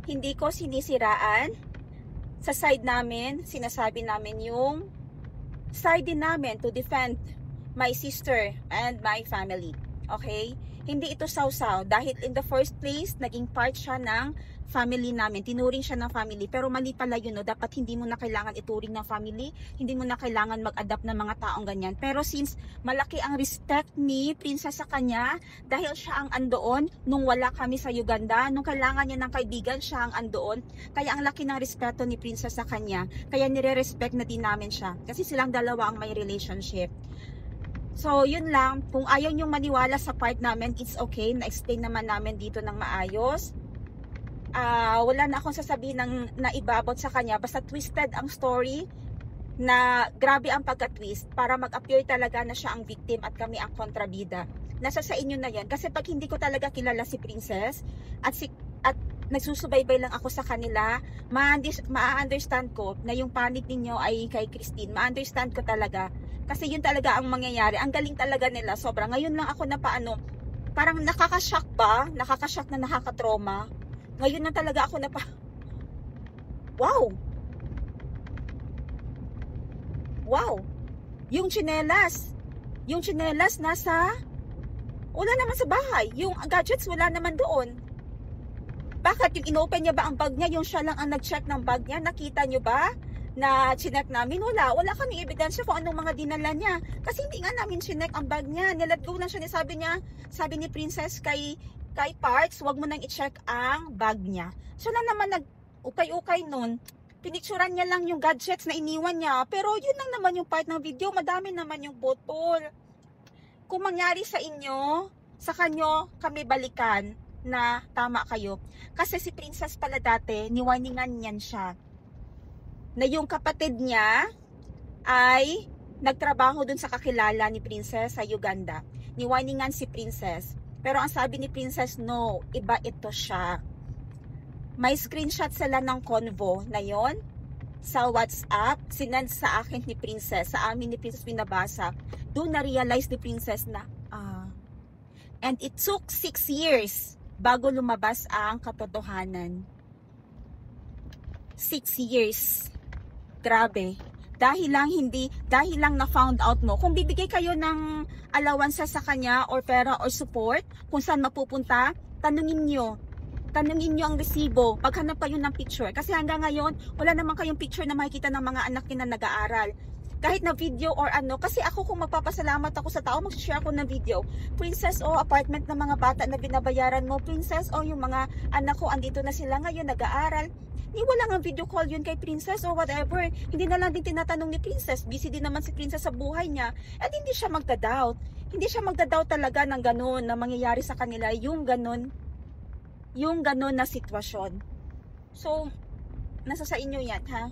hindi ko sinisiraan. Sa side namin, sinasabi namin yung side din namin to defend my sister and my family. Okay? Hindi ito sausaw dahil in the first place, naging part siya ng family namin. Tinuring siya ng family. Pero mali pala yun, no? Dapat hindi mo na kailangan ituring ng family. Hindi mo na kailangan mag-adapt ng mga taong ganyan. Pero since malaki ang respect ni Princess sa kanya, dahil siya ang andoon, nung wala kami sa Uganda, nung kailangan niya ng kaibigan, siya ang andoon. Kaya ang laki ng respeto ni Princess sa kanya. Kaya nire-respect na din namin siya. Kasi silang dalawa ang may relationship. So, yun lang. Kung ayaw nyong maniwala sa part namin, it's okay. Na-explain naman namin dito ng maayos. Wala na akong sasabihin ng naibabot sa kanya. Basta twisted ang story na grabe ang pagka-twist para mag-appear talaga na siya ang victim at kami ang kontrabida. Nasa sa inyo na yan. Kasi pag hindi ko talaga kilala si Princess at nagsusubaybay lang ako sa kanila, ma-understand ko na yung panic ninyo ay kay Christine. Ma-understand ko talaga. Kasi yun talaga ang mangyayari. Ang galing talaga nila. Sobra. Ngayon lang ako na parang nakakashock ba? Nakakashock na nakakatrauma. Ngayon na talaga ako wow! Wow! Yung tsinelas wala naman sa bahay. Yung gadgets wala naman doon. Bakit? Yung inopen niya ba ang bag niya? Yung siya lang ang nag-check ng bag niya? Nakita niyo ba? Na chinek namin, wala kaming ebidensya kung anong mga dinala niya. Kasi hindi nga namin chinek ang bag niya. Nilet go lang siya. Sabi ni Princess kay Parks, wag mo nang i-check ang bag niya. Siya lang naman nag-ukay-ukay nun. Pinicturan niya lang yung gadgets na iniwan niya. Pero yun lang naman yung part ng video. Madami naman yung botol. Kung mangyari sa inyo, sa kanyo kami balikan na tama kayo. Kasi si Princess pala dati, niwarningan niyan siya na yung kapatid niya ay nagtrabaho dun sa kakilala ni Princess sa Uganda. Niwarningan si Princess. Pero ang sabi ni Princess, no, iba ito siya. May screenshot sila ng convo na yon sa WhatsApp. Sinend sa akin ni Princess. Sa amin ni Princess pinabasa. Doon na-realize ni Princess na, and it took 6 years bago lumabas ang katotohanan. 6 years. Grabe. Dahil lang na found out mo. Kung bibigay kayo ng allowance sa kanya or pera or support, kung saan mapupunta, tanungin nyo ang resibo. Paghanap kayo ng picture. Kasi hanggang ngayon, wala naman kayong picture na makikita ng mga anak niya na nag-aaral. Kahit na video or ano. Kasi ako kung magpapasalamat ako sa tao, mag-share ako ng video. Princess, apartment ng mga bata na binabayaran mo. Princess, yung mga anak ko, andito na sila ngayon, nag-aaral. Wala nga video call yun kay Princess or whatever. Hindi na lang din tinatanong ni Princess. Busy din naman si Princess sa buhay niya. At hindi siya magda-doubt. Hindi siya magda-doubt talaga ng ganun na mangyayari sa kanila. Yung ganun na sitwasyon. So, nasa sa inyo yan, ha?